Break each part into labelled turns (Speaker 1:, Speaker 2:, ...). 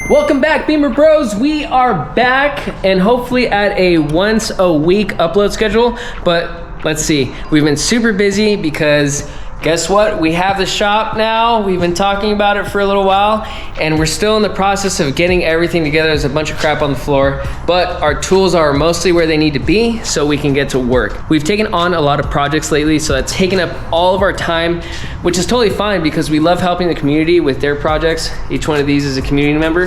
Speaker 1: Welcome back, Bimmer Bros. We are back and hopefully at a once a week upload schedule, but let's see. We've been super busy because guess what? We have the shop now. We've been talking about it for a little while and we're still in the process of getting everything together. There's a bunch of crap on the floor, but our tools are mostly where they need to be so we can get to work. We've taken on a lot of projects lately, so that's taken up all of our time, which is totally fine because we love helping the community with their projects. Each one of these is a community member.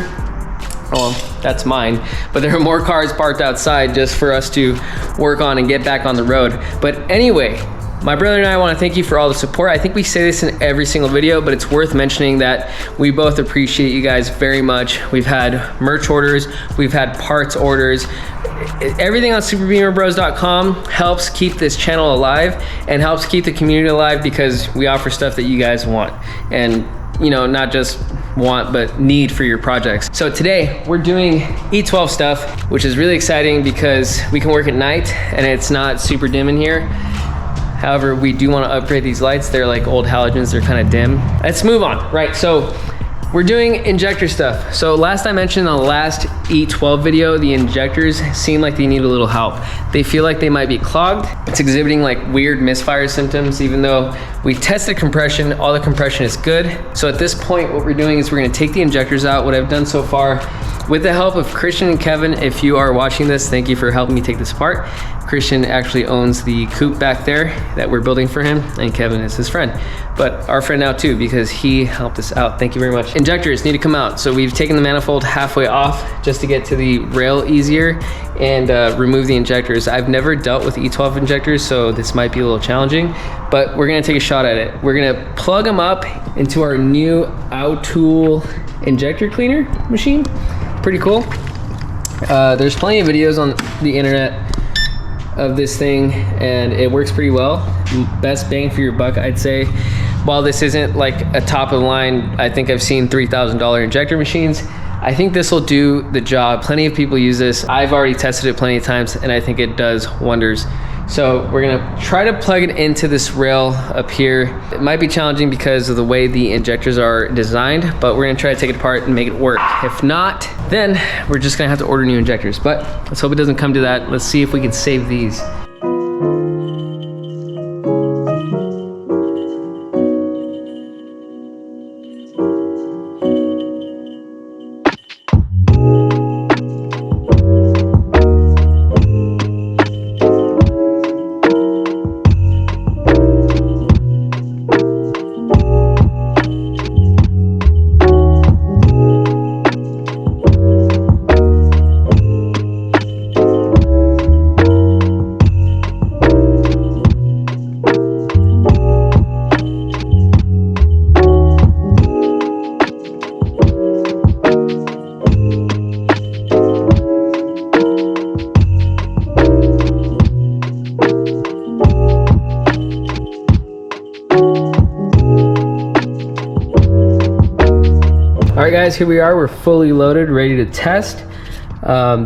Speaker 1: Well, that's mine, but there are more cars parked outside just for us to work on and get back on the road. But anyway, my brother and I want to thank you for all the support. I think we say this in every single video, but it's worth mentioning that we both appreciate you guys very much. We've had merch orders, we've had parts orders. Everything on superbimmerbros.com helps keep this channel alive and helps keep the community alive because we offer stuff that you guys want. And you know, not just want, but need for your projects. So today we're doing E12 stuff, which is really exciting because we can work at night and it's not super dim in here. However, we do want to upgrade these lights. They're like old halogens, they're kind of dim. Let's move on. Right, so we're doing injector stuff. So last I mentioned in the last E12 video, the injectors seem like they need a little help. They feel like they might be clogged. It's exhibiting like weird misfire symptoms, even though we tested compression, all the compression is good. So at this point, what we're doing is we're gonna take the injectors out. What I've done so far, with the help of Christian and Kevin, if you are watching this, thank you for helping me take this apart. Christian actually owns the coupe back there that we're building for him, and Kevin is his friend, but our friend now too, because he helped us out. Thank you very much. Injectors need to come out. So we've taken the manifold halfway off just to get to the rail easier and remove the injectors. I've never dealt with E12 injectors, so this might be a little challenging, but we're gonna take a shot at it. We're gonna plug them up into our new AUTOOL injector cleaner machine. Pretty cool. There's plenty of videos on the internet of this thing and it works pretty well. Best bang for your buck, I'd say. While this isn't like a top of the line, I think I've seen $3,000 injector machines. I think this will do the job. Plenty of people use this. I've already tested it plenty of times and I think it does wonders. So we're gonna try to plug it into this rail up here. It might be challenging because of the way the injectors are designed, but we're gonna try to take it apart and make it work. If not, then we're just gonna have to order new injectors. But let's hope it doesn't come to that. Let's see if we can save these. All right guys, here we are, we're fully loaded, ready to test.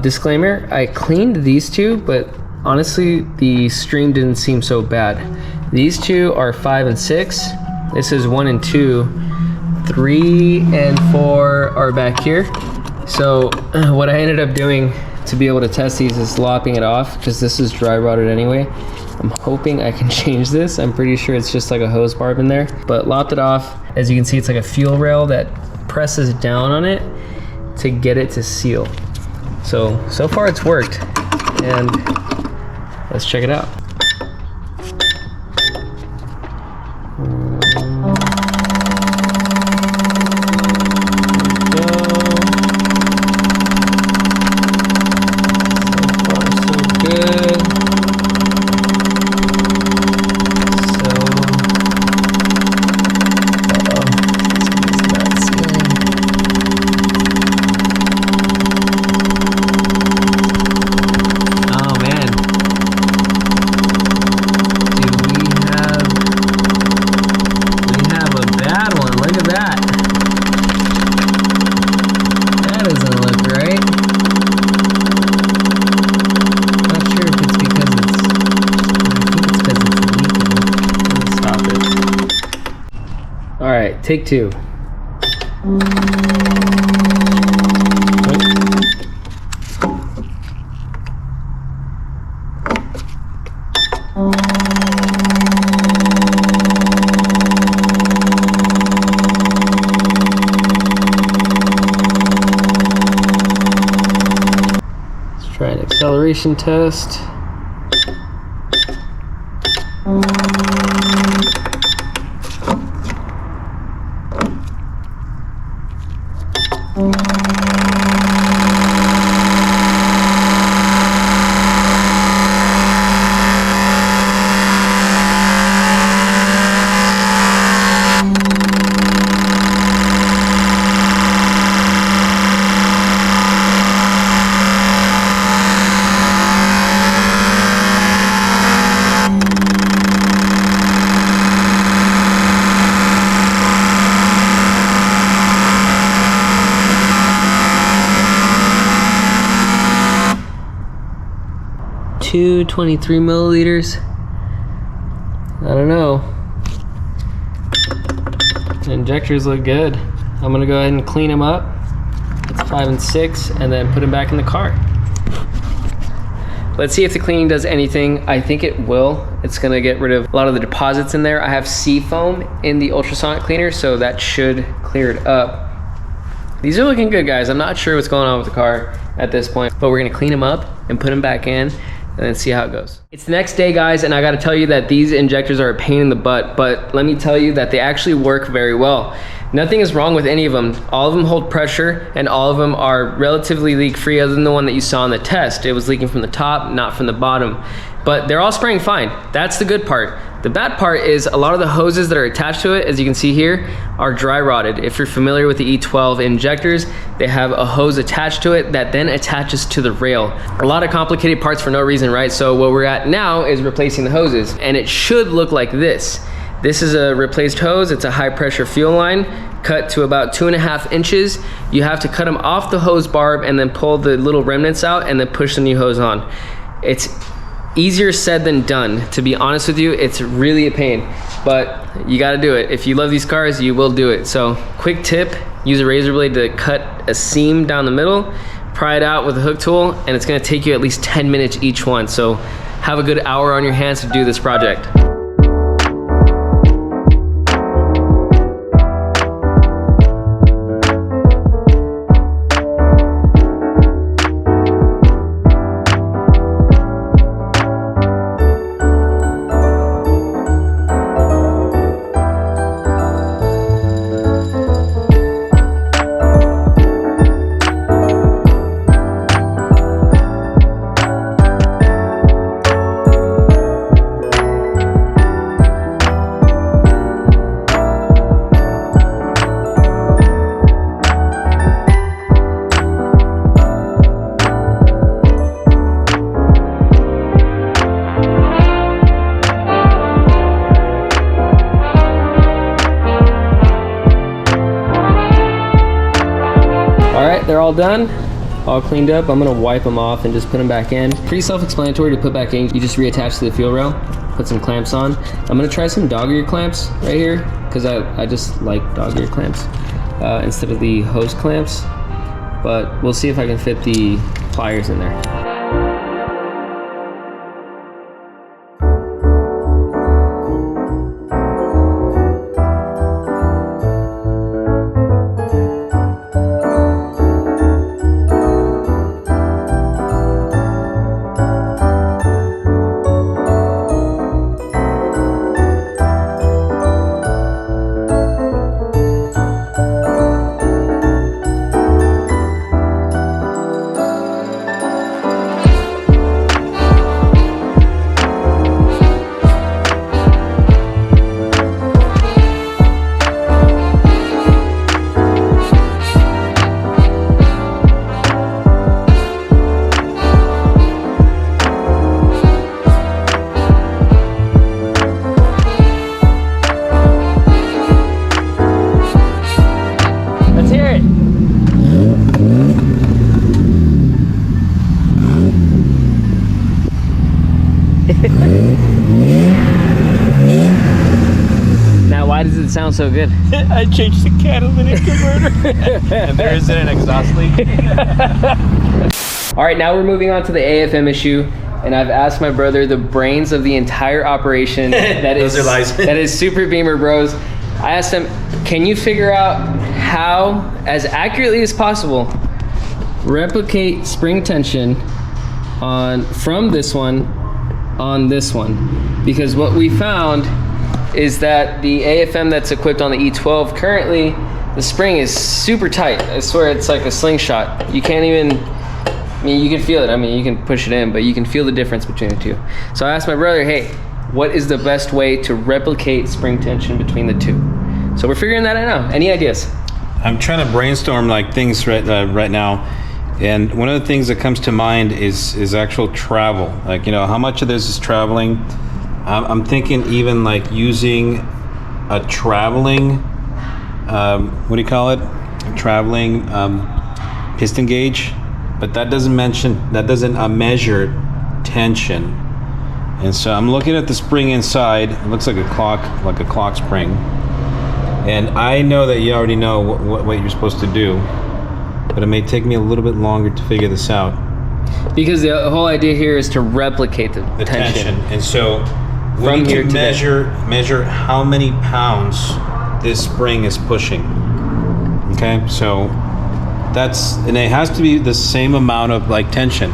Speaker 1: Disclaimer, I cleaned these two, but honestly, the stream didn't seem so bad. These two are 5 and 6. This is 1 and 2. 3 and 4 are back here. So what I ended up doing to be able to test these is lopping it off, because this is dry rotted anyway. I'm hoping I can change this. I'm pretty sure it's just like a hose barb in there, but lopped it off. As you can see, it's like a fuel rail that presses down on it to get it to seal. So far it's worked, and let's check it out. Take two. Acceleration test. Two 23 milliliters. I don't know. The injectors look good. I'm gonna go ahead and clean them up. It's 5 and 6, and then put them back in the car. Let's see if the cleaning does anything. I think it will. It's gonna get rid of a lot of the deposits in there. I have sea foam in the ultrasonic cleaner, so that should clear it up. These are looking good, guys. I'm not sure what's going on with the car at this point, but we're gonna clean them up and put them back in and then see how it goes. It's the next day, guys, and I gotta tell you that these injectors are a pain in the butt, but let me tell you that they actually work very well. Nothing is wrong with any of them. All of them hold pressure, and all of them are relatively leak-free, other than the one that you saw in the test. It was leaking from the top, not from the bottom. But they're all spraying fine. That's the good part. The bad part is a lot of the hoses that are attached to it, as you can see here, are dry rotted. If you're familiar with the E12 injectors, they have a hose attached to it that then attaches to the rail. A lot of complicated parts for no reason, right? So what we're at now is replacing the hoses, and it should look like this. This is a replaced hose. It's a high pressure fuel line cut to about 2.5 inches. You have to cut them off the hose barb and then pull the little remnants out and then push the new hose on. It's easier said than done, to be honest with you. It's really a pain, but you gotta do it. If you love these cars, you will do it. So quick tip, use a razor blade to cut a seam down the middle, pry it out with a hook tool, and it's gonna take you at least 10 minutes each one. So have a good hour on your hands to do this project. They're all done, all cleaned up. I'm gonna wipe them off and just put them back in. Pretty self-explanatory to put back in. You just reattach to the fuel rail, put some clamps on. I'm gonna try some dog ear clamps right here, because I just like dog ear clamps instead of the hose clamps. But we'll see if I can fit the pliers in there. Now, why does it sound so good?
Speaker 2: I changed the catalytic converter. And there isn't an exhaust leak.
Speaker 1: All right, now we're moving on to the AFM issue. And I've asked my brother, the brains of the entire operation, that
Speaker 2: Those are lies.
Speaker 1: that is Super Bimmer Bros. I asked him, can you figure out how, as accurately as possible, replicate spring tension from this one on this one, because what we found is that the AFM that's equipped on the E12 currently, the spring is super tight. I swear it's like a slingshot. You can't even, I mean, you can feel it. I mean, you can push it in, but you can feel the difference between the two. So I asked my brother, hey, what is the best way to replicate spring tension between the two? So we're figuring that out now. Any ideas?
Speaker 3: I'm trying to brainstorm like things right now, and one of the things that comes to mind is actual travel. Like, you know, how much of this is traveling? I'm thinking even like using a traveling, what do you call it? A traveling piston gauge, but that doesn't measure tension. And so I'm looking at the spring inside. It looks like a clock spring. And I know that you already know what you're supposed to do, but it may take me a little bit longer to figure this out.
Speaker 1: Because the whole idea here is to replicate the tension.
Speaker 3: And so we need to measure how many pounds this spring is pushing. Okay, so and it has to be the same amount of like tension.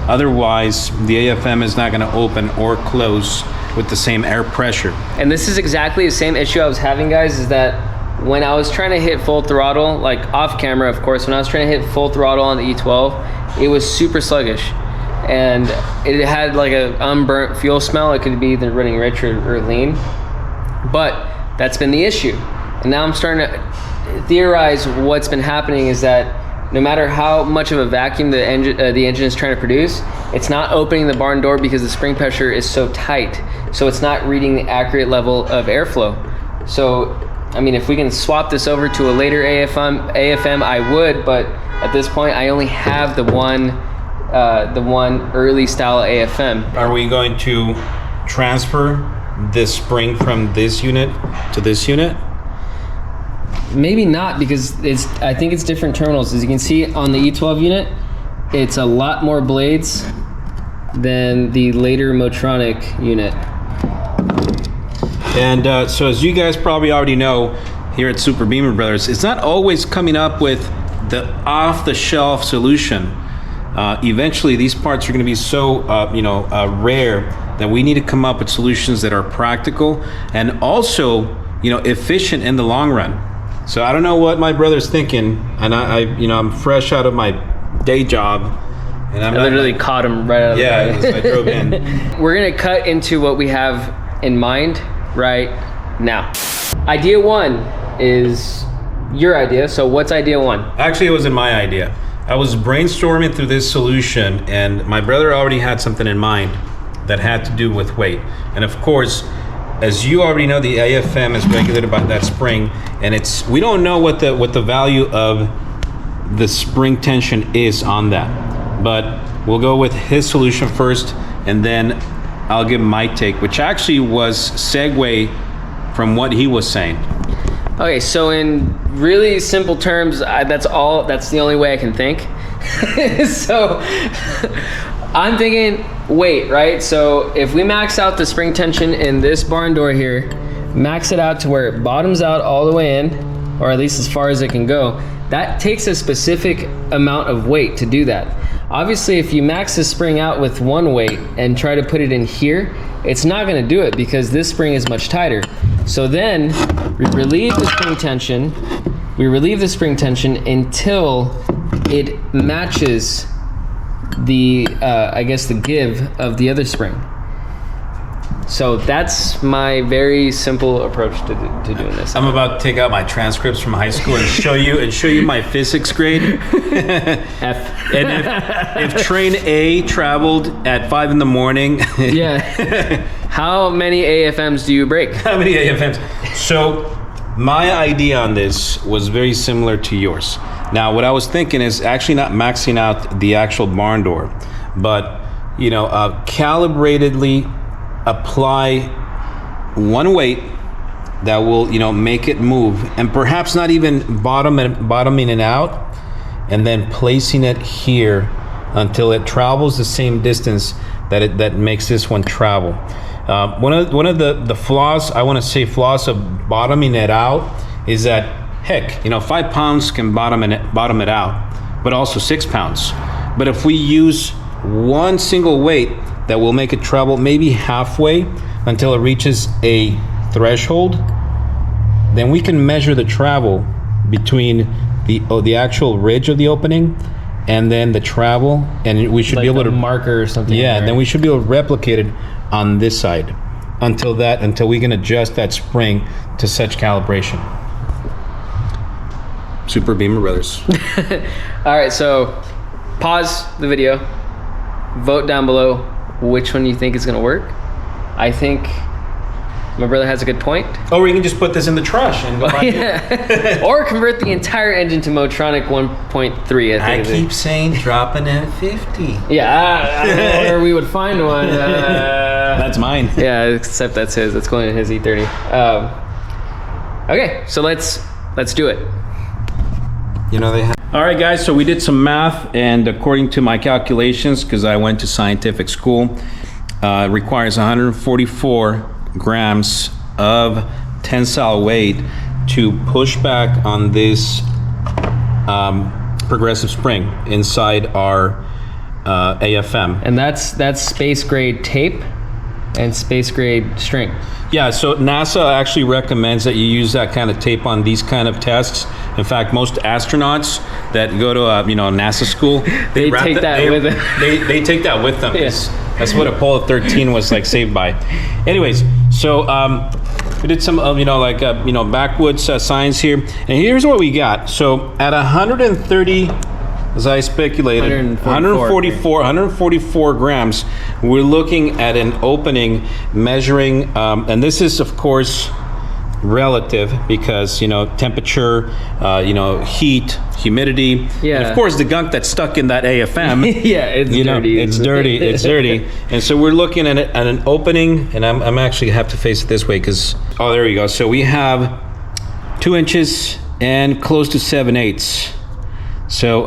Speaker 3: Otherwise, the AFM is not going to open or close with the same air pressure.
Speaker 1: And this is exactly the same issue I was having, guys, is that when I was trying to hit full throttle, like off camera, of course, when I was trying to hit full throttle on the E12, it was super sluggish. And it had like a unburnt fuel smell. It could be either running rich or lean. But that's been the issue. And now I'm starting to theorize what's been happening is that no matter how much of a vacuum the engine is trying to produce, it's not opening the barn door because the spring pressure is so tight. So it's not reading the accurate level of airflow. So, I mean, if we can swap this over to a later AFM, I would, but at this point, I only have the one early style AFM.
Speaker 3: Are we going to transfer this spring from this unit to this unit?
Speaker 1: Maybe not, because I think it's different terminals. As you can see on the E12 unit, it's a lot more blades than the later Motronic unit.
Speaker 3: And so as you guys probably already know, here at Super Bimmer Brothers, it's not always coming up with the off-the-shelf solution. Eventually, these parts are going to be so rare that we need to come up with solutions that are practical and also, efficient in the long run. So I don't know what my brother's thinking, and I'm fresh out of my day job, and I
Speaker 1: literally caught him right out of the way.
Speaker 3: I drove in.
Speaker 1: We're gonna cut into what we have in mind right now. Idea one is your idea. So what's idea one?
Speaker 3: Actually, it wasn't my idea. I was brainstorming through this solution, and my brother already had something in mind that had to do with weight. And of course, as you already know, the AFM is regulated by that spring, and we don't know what the value of the spring tension is on that. But we'll go with his solution first, and then I'll give my take, which actually was segue from what he was saying.
Speaker 1: Okay, so in really simple terms, that's the only way I can think. So I'm thinking weight, right? So if we max out the spring tension in this barn door here, max it out to where it bottoms out all the way in, or at least as far as it can go, that takes a specific amount of weight to do that. Obviously, if you max the spring out with one weight and try to put it in here, it's not gonna do it because this spring is much tighter. So then we relieve the spring tension. We relieve the spring tension until it matches the, the give of the other spring. So that's my very simple approach to doing this.
Speaker 3: I'm about to take out my transcripts from high school and show you my physics grade.
Speaker 1: F.
Speaker 3: And if train A traveled at 5 in the morning.
Speaker 1: Yeah. How many AFMs do you break?
Speaker 3: How many AFMs? So my idea on this was very similar to yours. Now, what I was thinking is actually not maxing out the actual barn door, but calibratedly apply one weight that will make it move, and perhaps not even bottoming it out, and then placing it here until it travels the same distance that makes this one travel. One of the flaws, I want to say flaws of bottoming it out is that, heck, 5 pounds can bottom it out, but also 6 pounds. But if we use one single weight that will make it travel maybe halfway until it reaches a threshold, then we can measure the travel between the actual ridge of the opening and then the travel, and we should
Speaker 1: like
Speaker 3: be able to
Speaker 1: marker or something.
Speaker 3: yeah,
Speaker 1: right?
Speaker 3: then we should be able to replicate it on this side until we can adjust that spring to such calibration. Super Bimmer Brothers.
Speaker 1: All right, so pause the video, vote down below which one you think is gonna work. I think my brother has a good point.
Speaker 3: Or we can just put this in the trash and go back.
Speaker 1: Yeah. Or convert the entire engine to Motronic 1.3.
Speaker 3: I keep saying drop an F50.
Speaker 1: Yeah, I don't know where we would find one.
Speaker 3: That's mine.
Speaker 1: Yeah, except that's his. That's going in his E30. Okay, so let's do it.
Speaker 3: You know they have. All right, guys. So we did some math, and according to my calculations, because I went to scientific school, it requires 144 grams of tensile weight to push back on this progressive spring inside our AFM.
Speaker 1: And that's space grade tape and space grade string.
Speaker 3: Yeah, so NASA actually recommends that you use that kind of tape on these kind of tests. In fact, most astronauts that go to NASA school,
Speaker 1: They take that with them.
Speaker 3: They take that with them.
Speaker 1: Yes.
Speaker 3: That's what Apollo 13 was like saved by. Anyways, so we did some backwoods science here, and here's what we got. So at 130, as I speculated, 144 grams, we're looking at an opening measuring, and this is of course relative because temperature, heat, humidity,
Speaker 1: yeah,
Speaker 3: and of course the gunk that's stuck in that AFM.
Speaker 1: Yeah, it's dirty.
Speaker 3: It's dirty. It's dirty. And so we're looking at an opening, and I'm actually have to face it this way because there you go. So we have 2 inches and close to 7/8. So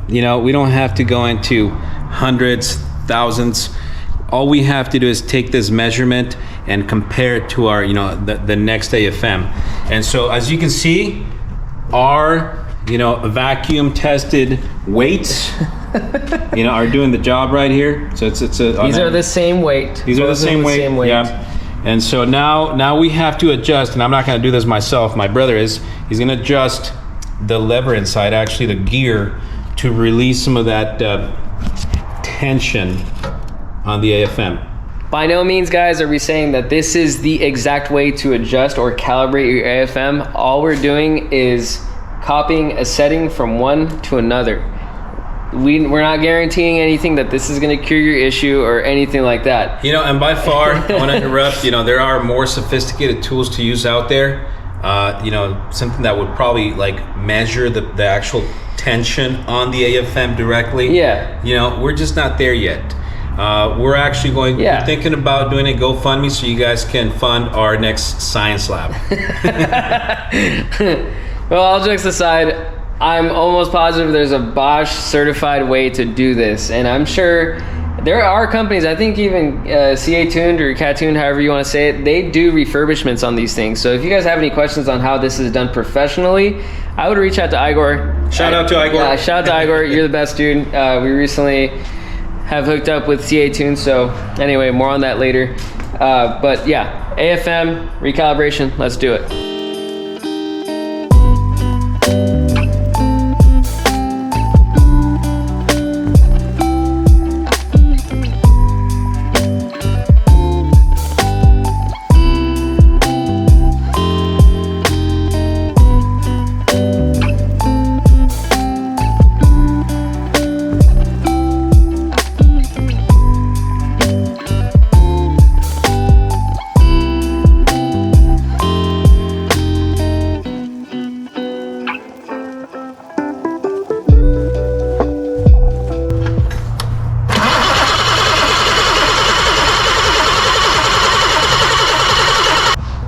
Speaker 3: we don't have to go into hundreds, thousands. All we have to do is take this measurement and compare it to our, the next AFM. And so as you can see, our, vacuum tested weights, are doing the job right here. So it's
Speaker 1: These are the same weight.
Speaker 3: These are the same weight. Yeah. And so now we have to adjust, and I'm not going to do this myself. My brother is. He's going to adjust the lever inside, actually the gear, to release some of that tension on the AFM.
Speaker 1: By no means, guys, are we saying that this is the exact way to adjust or calibrate your AFM. All we're doing is copying a setting from one to another. We're not guaranteeing anything that this is going to cure your issue or anything like that.
Speaker 3: And by far, I want to interrupt, there are more sophisticated tools to use out there. Something that would probably measure the actual tension on the AFM directly.
Speaker 1: Yeah.
Speaker 3: We're just not there yet. We're actually we're thinking about doing a GoFundMe so you guys can fund our next science lab.
Speaker 1: Well, all jokes aside, I'm almost positive there's a Bosch certified way to do this, and I'm sure there are companies, I think even CA Tuned or Cat Tuned, however you want to say it, they do refurbishments on these things. So if you guys have any questions on how this is done professionally, I would reach out to Igor.
Speaker 3: Shout out to Igor.
Speaker 1: Shout out to Igor. You're the best dude. We recently have hooked up with CA Tuned, so anyway, more on that later. But yeah, AFM recalibration, let's do it.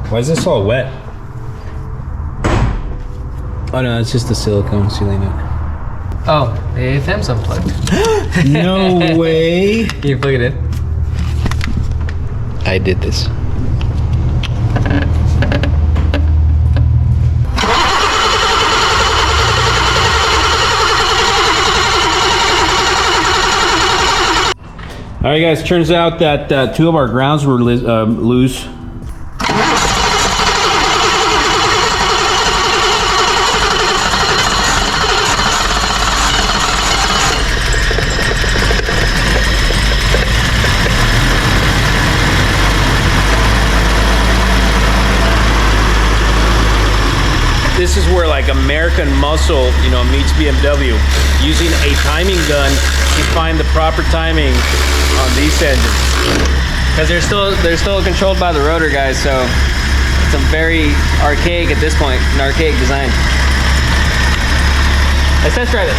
Speaker 3: Why is this all wet? Oh no, it's just the silicone sealing it.
Speaker 1: Oh, the AFM's unplugged.
Speaker 3: No way.
Speaker 1: You plug it in?
Speaker 3: I did this. All right, guys, turns out that 2 of our grounds were loose. This is where like American muscle, you know, meets BMW. Using a timing gun to find the proper timing on these engines.
Speaker 1: Because they're still controlled by the rotor, guys. So it's a very archaic at this point, an archaic design. Let's test drive it.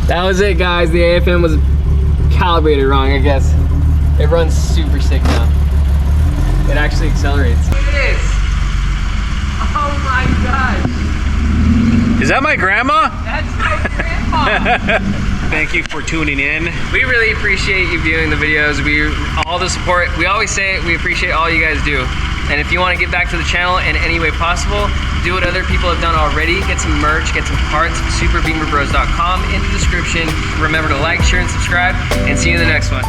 Speaker 1: That was it, guys. The AFM was calibrated wrong, I guess. It runs super sick now. It actually accelerates. Look at this. Oh my gosh.
Speaker 3: Is that my grandma?
Speaker 1: That's my grandma.
Speaker 3: Thank you for tuning in.
Speaker 1: We really appreciate you viewing the videos. All the support. We always say it, we appreciate all you guys do. And if you want to get back to the channel in any way possible, do what other people have done already. Get some merch, get some parts, superbimmerbros.com in the description. Remember to like, share, and subscribe, and see you in the next one.